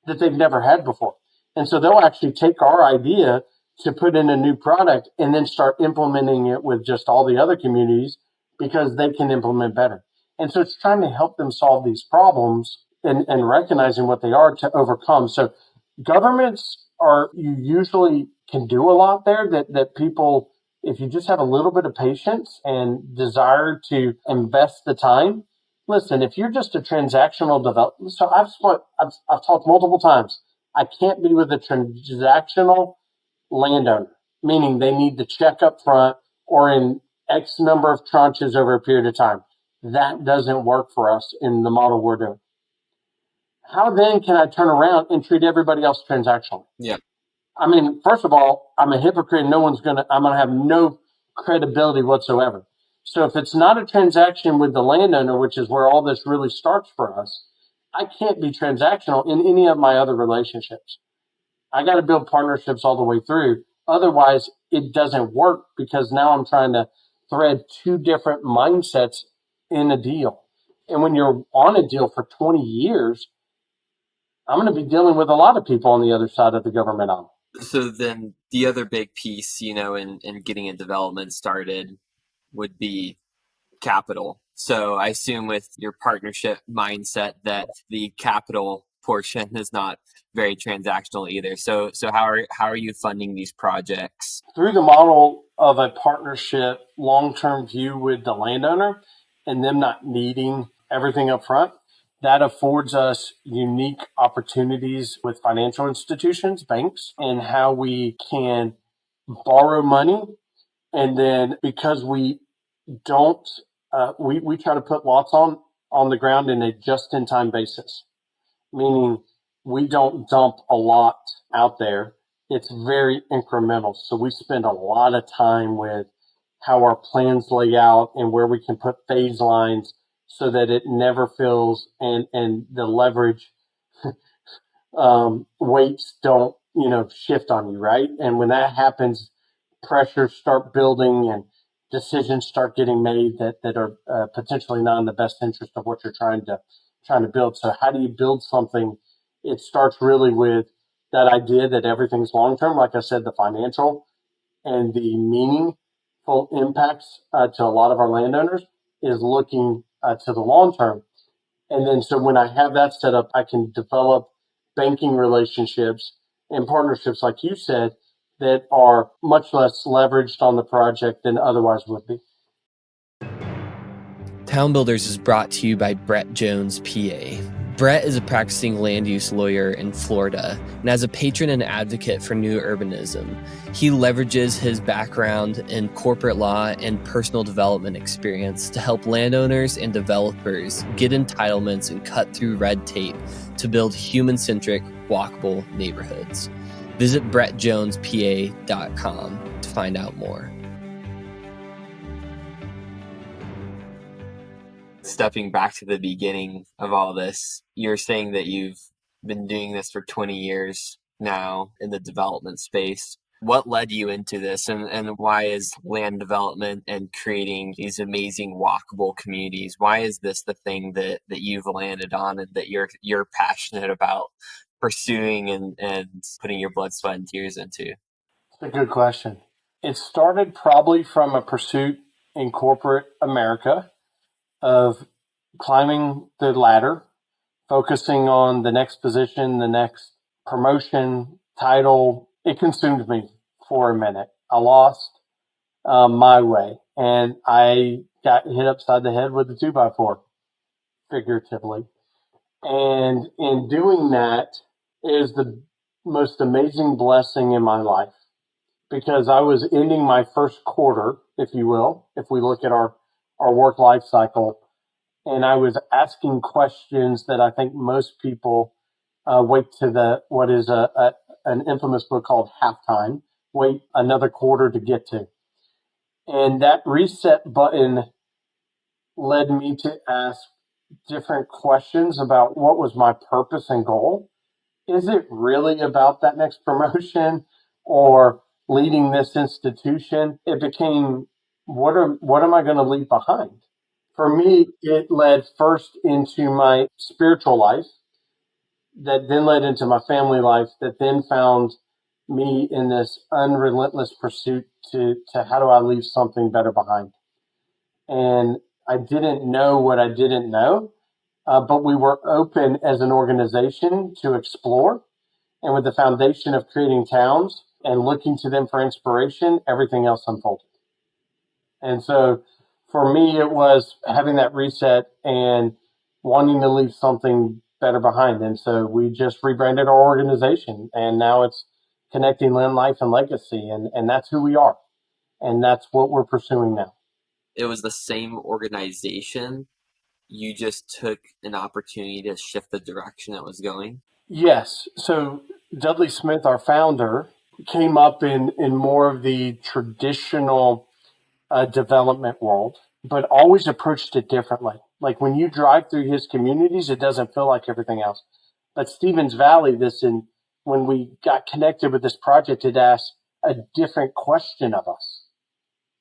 that they've never had before. And so they'll actually take our idea to put in a new product and then start implementing it with just all the other communities because they can implement better. And so it's trying to help them solve these problems and recognizing what they are to overcome. So governments you usually can do a lot there that people, if you just have a little bit of patience and desire to invest the time. Listen, if you're just a transactional developer, so I've talked multiple times, I can't be with a transactional landowner, meaning they need the check up front or in X number of tranches over a period of time. That doesn't work for us in the model we're doing. How then can I turn around and treat everybody else transactionally? Yeah. I mean, first of all, I'm a hypocrite. I'm going to have no credibility whatsoever. So if it's not a transaction with the landowner, which is where all this really starts for us, I can't be transactional in any of my other relationships. I got to build partnerships all the way through. Otherwise, it doesn't work because now I'm trying to thread two different mindsets in a deal. And when you're on a deal for 20 years, I'm going to be dealing with a lot of people on the other side of the government aisle. So then the other big piece, in getting a development started would be capital. So I assume with your partnership mindset that the capital portion is not very transactional either. So how are you funding these projects? Through the model of a partnership, long-term view with the landowner and them not needing everything up front, that affords us unique opportunities with financial institutions, banks, and how we can borrow money. And then because we don't, we try to put lots on the ground in a just-in-time basis, meaning we don't dump a lot out there. It's very incremental. So we spend a lot of time with how our plans lay out and where we can put phase lines so that it never fills and the leverage weights don't, shift on you, right? And when that happens, pressures start building and decisions start getting made that are potentially not in the best interest of what you're trying to build. So how do you build something? It starts really with that idea that everything's long term. Like I said, the financial and the meaningful impacts to a lot of our landowners is looking to the long term. And then so when I have that set up, I can develop banking relationships and partnerships, like you said, that are much less leveraged on the project than otherwise would be. Town Builders is brought to you by Brett Jones, PA. Brett is a practicing land use lawyer in Florida, and as a patron and advocate for new urbanism, he leverages his background in corporate law and personal development experience to help landowners and developers get entitlements and cut through red tape to build human-centric, walkable neighborhoods. Visit brettjonespa.com to find out more. Stepping back to the beginning of all this, you're saying that you've been doing this for 20 years now in the development space. What led you into this, and why is land development and creating these amazing walkable communities, why is this the thing that you've landed on and that you're passionate about pursuing and putting your blood, sweat, and tears into? It's a good question. It started probably from a pursuit in corporate America of climbing the ladder focusing on the next position, the next promotion, title. It consumed me for a minute. I lost my way, and I got hit upside the head with a 2x4, figuratively. And in doing that is the most amazing blessing in my life, because I was ending my first quarter, if you will, if we look at our work life cycle, and I was asking questions that I think most people wait to what is an infamous book called Halftime, wait another quarter to get to. And that reset button led me to ask different questions about what was my purpose and goal. Is it really about that next promotion or leading this institution? It became, what am I going to leave behind? For me, it led first into my spiritual life, that then led into my family life, that then found me in this unrelentless pursuit to how do I leave something better behind. And I didn't know what I didn't know, but we were open as an organization to explore. And with the foundation of creating towns and looking to them for inspiration, everything else unfolded. And so for me, it was having that reset and wanting to leave something better behind. And so we just rebranded our organization, and now it's Connecting Land, Life, and Legacy. And that's who we are. And that's what we're pursuing now. It was the same organization. You just took an opportunity to shift the direction it was going. Yes. So Dudley Smith, our founder, came up in more of the traditional development world, but always approached it differently. Like when you drive through his communities, it doesn't feel like everything else. But Stevens Valley, when we got connected with this project, it asked a different question of us.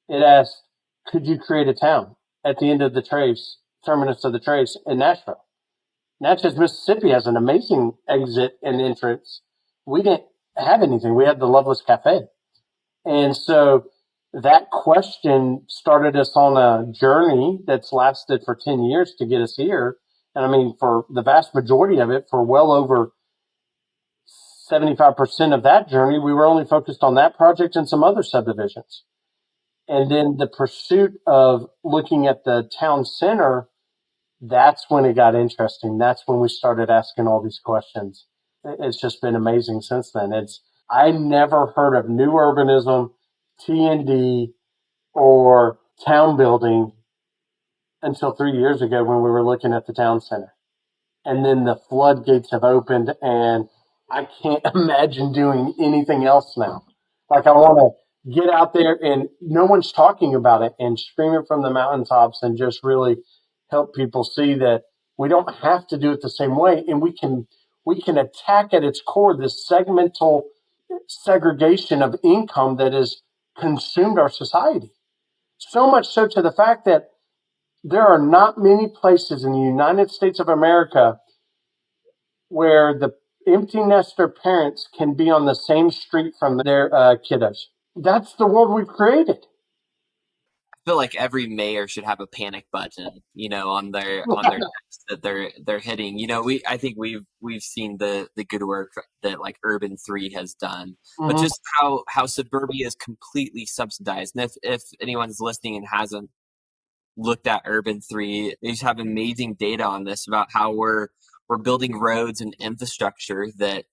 It asked, could you create a town at the end of the trace, terminus of the trace in Nashville? Natchez, Mississippi has an amazing exit and entrance. We didn't have anything. We had the Loveless Cafe. And so that question started us on a journey that's lasted for 10 years to get us here. And I mean, for the vast majority of it, for well over 75% of that journey, we were only focused on that project and some other subdivisions. And then the pursuit of looking at the town center, that's when it got interesting. That's when we started asking all these questions. It's just been amazing since then. I never heard of new urbanism, T&D, or town building until 3 years ago when we were looking at the town center. And then the floodgates have opened, and I can't imagine doing anything else now. Like, I want to get out there and no one's talking about it and scream it from the mountaintops and just really help people see that we don't have to do it the same way. And we can attack at its core this segmental segregation of income that has consumed our society. So much so to the fact that there are not many places in the United States of America where the empty nester parents can be on the same street from their kiddos. That's the world we've created. I feel like every mayor should have a panic button, on their desk that they're hitting. I think we've seen the good work that like Urban 3 has done, but Mm-hmm. just how suburbia is completely subsidized. And if anyone's listening and hasn't looked at Urban 3, they just have amazing data on this about how we're building roads and infrastructure that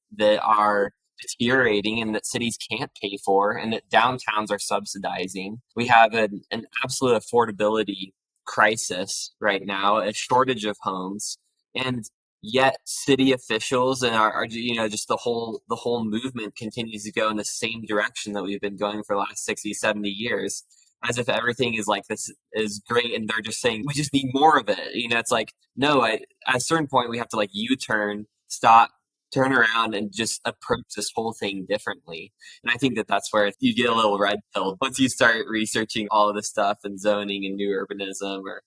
are deteriorating and that cities can't pay for and that downtowns are subsidizing. We have an absolute affordability crisis right now, a shortage of homes, and yet city officials and our just the whole movement continues to go in the same direction that we've been going for the last 60, 70 years, as if everything is like this is great and they're just saying we just need more of it. It's like, no, at a certain point we have to like U-turn, stop, turn around, and just approach this whole thing differently. And I think that that's where you get a little red pilled once you start researching all of this stuff and zoning and new urbanism. Or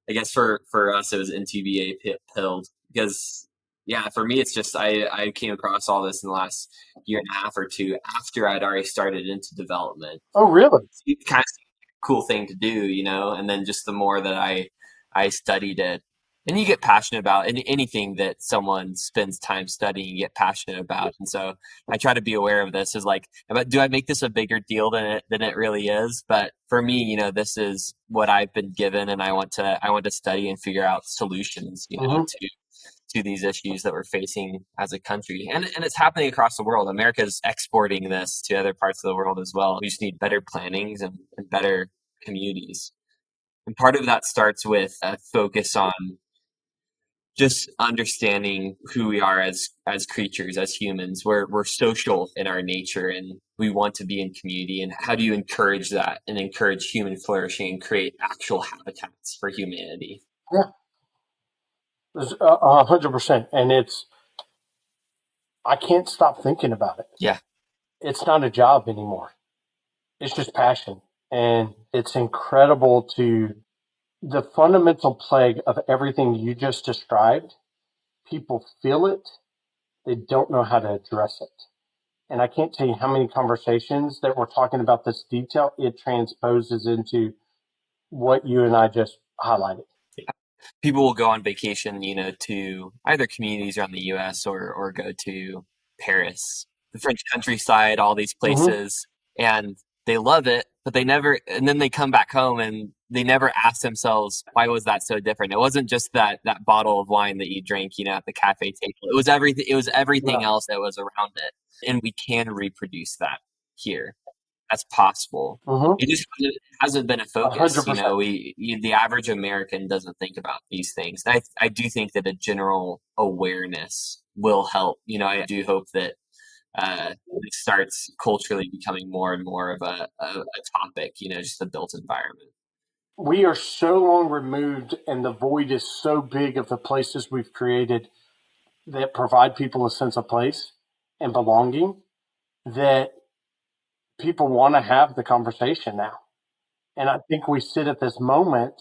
I guess for us it was NTVA pilled, because yeah, for me it's just I came across all this in the last year and a half or two after I'd already started into development. Oh, really? It's kind of a cool thing to do, and then just the more that I studied it, And you get passionate about anything that someone spends time studying, you get passionate about. And so I try to be aware of this, is like, do I make this a bigger deal than it really is? But for me, this is what I've been given, and I want to study and figure out solutions, to these issues that we're facing as a country. And it's happening across the world. America's exporting this to other parts of the world as well. We just need better plannings and better communities. And part of that starts with a focus on just understanding who we are as creatures, as humans. We're social in our nature, and we want to be in community. And how do you encourage that and encourage human flourishing and create actual habitats for humanity? Yeah, 100%. And I can't stop thinking about it. Yeah. It's not a job anymore. It's just passion. And it's incredible to the fundamental plague of everything you just described. People feel it. They don't know how to address it. And I can't tell you how many conversations that we're talking about this detail, it transposes into what you and I just highlighted. People will go on vacation, to either communities around the US or go to Paris, the French countryside, all these places, and they love it, but and then they come back home and they never ask themselves, why was that so different? It wasn't just that bottle of wine that you drank, at the cafe table. It was everything else that was around it. And we can reproduce that here. That's possible. It just hasn't been a focus. 100%. The average American doesn't think about these things. And I do think that a general awareness will help. I do hope that it starts culturally becoming more and more of a topic, just the built environment. We are so long removed, and the void is so big of the places we've created that provide people a sense of place and belonging, that people want to have the conversation now. And I think we sit at this moment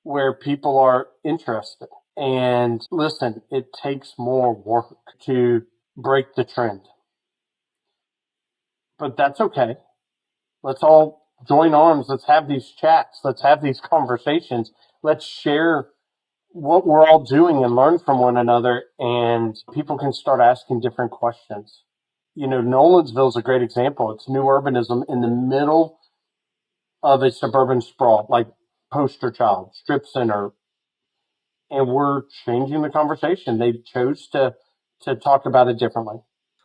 where people are interested. And listen, it takes more work to break the trend. But that's okay. Let's all join arms. Let's have these chats. Let's have these conversations. Let's share what we're all doing and learn from one another. And people can start asking different questions. Nolensville is a great example. It's new urbanism in the middle of a suburban sprawl, like poster child, strip center. And we're changing the conversation. They chose to talk about it differently.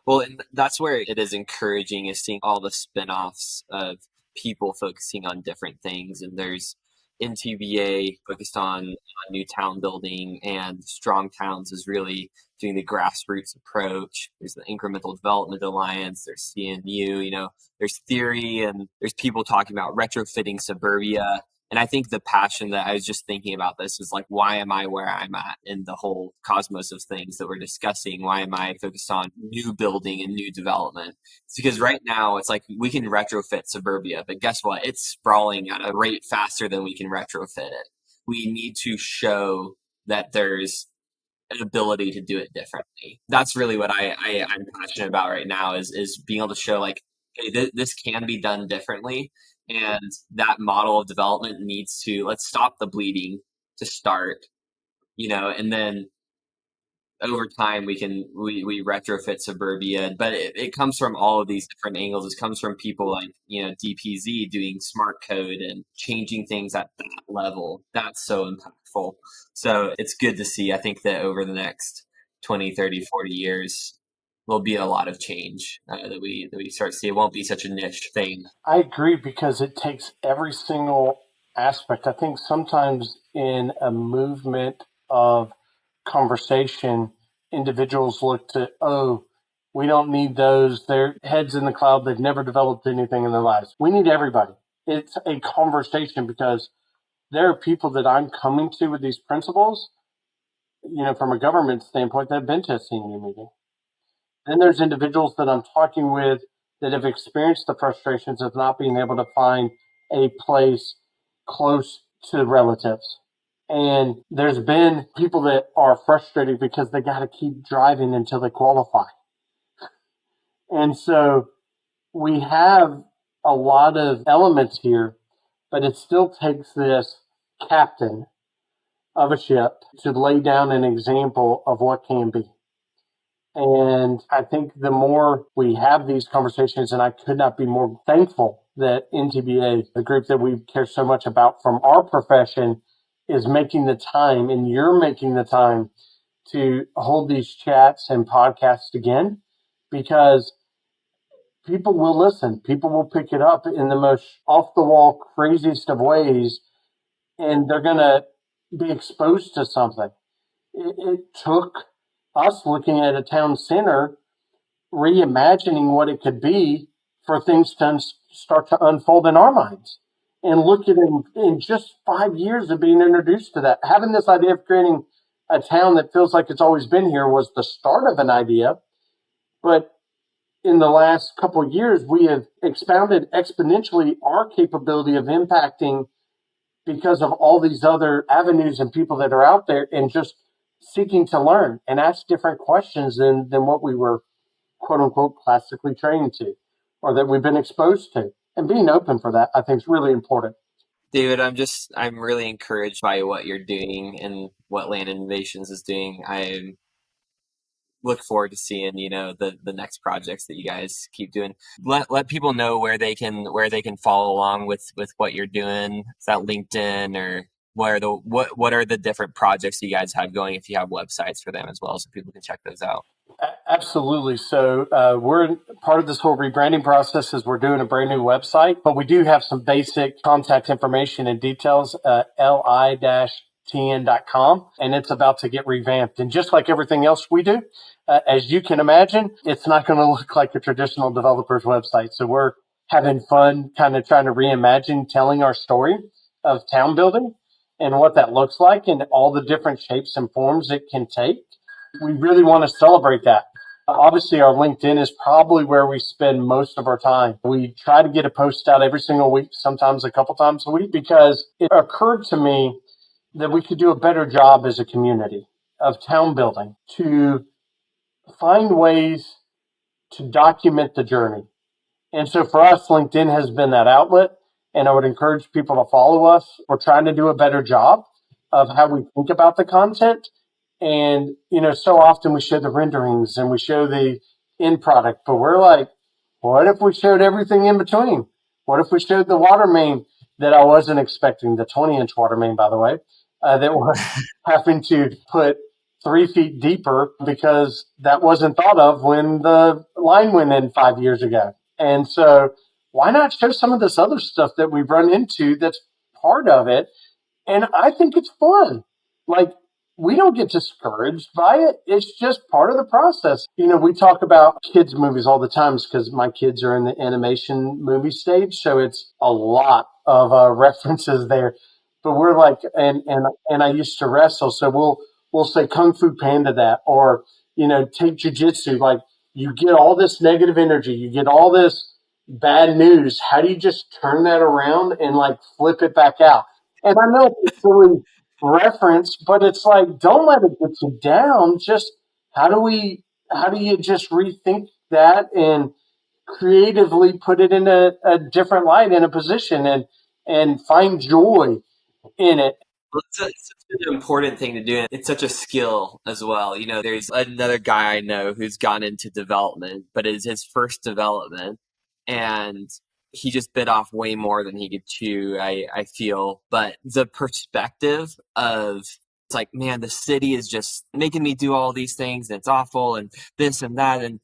Well, and that's where it is encouraging, is seeing all the spin-offs of people focusing on different things. And there's NTBA focused on new town building, and Strong Towns is really doing the grassroots approach. There's the Incremental Development Alliance, there's CNU, there's theory, and there's people talking about retrofitting suburbia. And I think the passion that I was just thinking about this is like, why am I where I'm at in the whole cosmos of things that we're discussing? Why am I focused on new building and new development? It's because right now it's like we can retrofit suburbia, but guess what? It's sprawling at a rate faster than we can retrofit it. We need to show that there's an ability to do it differently. That's really what I'm passionate about right now, is being able to show like, hey, this can be done differently. And that model of development needs to, let's stop the bleeding to start, and then over time we retrofit suburbia. But it comes from all of these different angles. It comes from people like, DPZ doing smart code and changing things at that level. That's so impactful. So it's good to see. I think that over the next 20, 30, 40 years, there'll be a lot of change that we start to see. It won't be such a niche thing. I agree, because it takes every single aspect. I think sometimes in a movement of conversation, individuals look to, we don't need those. They're heads in the cloud. They've never developed anything in their lives. We need everybody. It's a conversation, because there are people that I'm coming to with these principles, from a government standpoint, that have been to a senior meeting. Then there's individuals that I'm talking with that have experienced the frustrations of not being able to find a place close to relatives. And there's been people that are frustrated because they got to keep driving until they qualify. And so we have a lot of elements here, but it still takes this captain of a ship to lay down an example of what can be. And I think the more we have these conversations, and I could not be more thankful that NTBA, the group that we care so much about from our profession, is making the time, and you're making the time to hold these chats and podcasts again, because people will listen. People will pick it up in the most off the wall, craziest of ways, and they're going to be exposed to something. It took us looking at a town center, reimagining what it could be for things to start to unfold in our minds. And look at it in just 5 years of being introduced to that. Having this idea of creating a town that feels like it's always been here was the start of an idea. But in the last couple of years, we have expounded exponentially our capability of impacting because of all these other avenues and people that are out there and just seeking to learn and ask different questions than what we were, quote unquote, classically trained to or that we've been exposed to. And being open for that, I think, is really important. David, I'm really encouraged by what you're doing and what Land Innovations is doing. I look forward to seeing, the next projects that you guys keep doing. Let people know where they can follow along with what you're doing. Is that LinkedIn, or what are the different projects you guys have going, if you have websites for them as well, so people can check those out? Absolutely. So we're part of this whole rebranding process is we're doing a brand new website, but we do have some basic contact information and details, li-tn.com, and it's about to get revamped. And just like everything else we do, as you can imagine, it's not going to look like a traditional developer's website. So we're having fun kind of trying to reimagine telling our story of town building and what that looks like and all the different shapes and forms it can take. We really want to celebrate that. Obviously, our LinkedIn is probably where we spend most of our time. We try to get a post out every single week, sometimes a couple times a week, because it occurred to me that we could do a better job as a community of town building to find ways to document the journey. And so for us, LinkedIn has been that outlet, and I would encourage people to follow us. We're trying to do a better job of how we think about the content. And, so often we show the renderings and we show the end product, but we're like, what if we showed everything in between? What if we showed the water main that I wasn't expecting, the 20-inch water main, by the way, that we're having to put 3 feet deeper because that wasn't thought of when the line went in 5 years ago. And so why not show some of this other stuff that we've run into that's part of it? And I think it's fun. Like, we don't get discouraged by it. It's just part of the process. We talk about kids' movies all the time because my kids are in the animation movie stage. So it's a lot of references there. But we're like, and I used to wrestle. So we'll say Kung Fu Panda that, or, take jujitsu. Like, you get all this negative energy. You get all this bad news. How do you just turn that around and like flip it back out? And I know it's a silly reference, but it's like, don't let it get you down. Just how do you just rethink that and creatively put it in a different light, in a position, and find joy in it. Well, it's such an important thing to do. And it's such a skill as well. There's another guy I know who's gone into development, but it's his first development, and he just bit off way more than he could chew, I feel. But the perspective of, it's like, man, the city is just making me do all these things, and it's awful, and this and that. And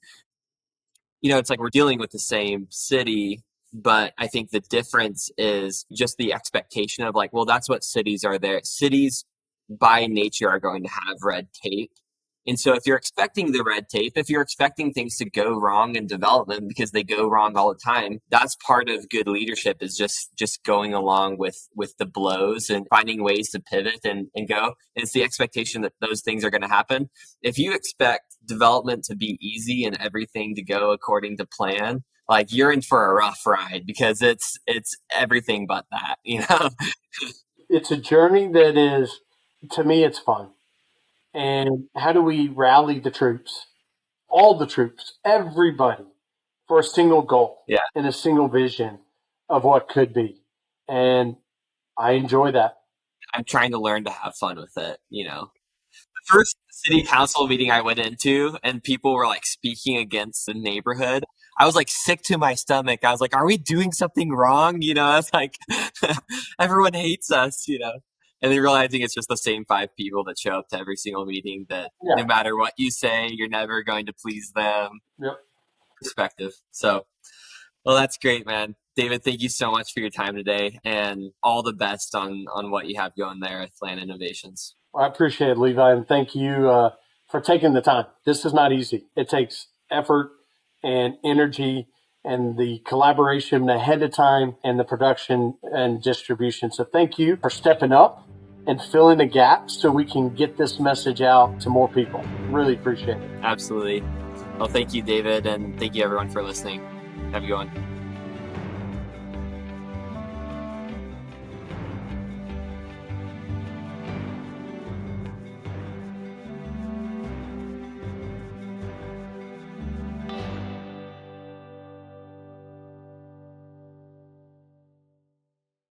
it's like we're dealing with the same city, but I think the difference is just the expectation of, like, well, that's what cities are there. Cities by nature are going to have red tape. And so if you're expecting the red tape, if you're expecting things to go wrong in development because they go wrong all the time, that's part of good leadership, is just going along with the blows and finding ways to pivot and go. And it's the expectation that those things are going to happen. If you expect development to be easy and everything to go according to plan, like, you're in for a rough ride, because it's everything but that. It's a journey that is, to me, it's fun. And how do we rally the troops, all the troops, everybody, for a single goal Yeah. and a single vision of what could be? And I enjoy that. I'm trying to learn to have fun with it, you know. The first city council meeting I went into and people were like speaking against the neighborhood, I was like sick to my stomach. I was like, are we doing something wrong? You know, it's like everyone hates us, you know. And then realizing it's just the same five people that show up to every single meeting, that no Yeah. matter what you say, you're never going to please them. Yep. Perspective. So, well, that's great, man. David, thank you so much for your time today, and all the best on what you have going there at Land Innovations. Well, I appreciate it, Levi, and thank you for taking the time. This is not easy. It takes effort and energy and the collaboration ahead of time and the production and distribution. So thank you for stepping up and filling the gap so we can get this message out to more people. Really appreciate it. Absolutely. Well, thank you, David, and thank you, everyone, for listening. Have a good one.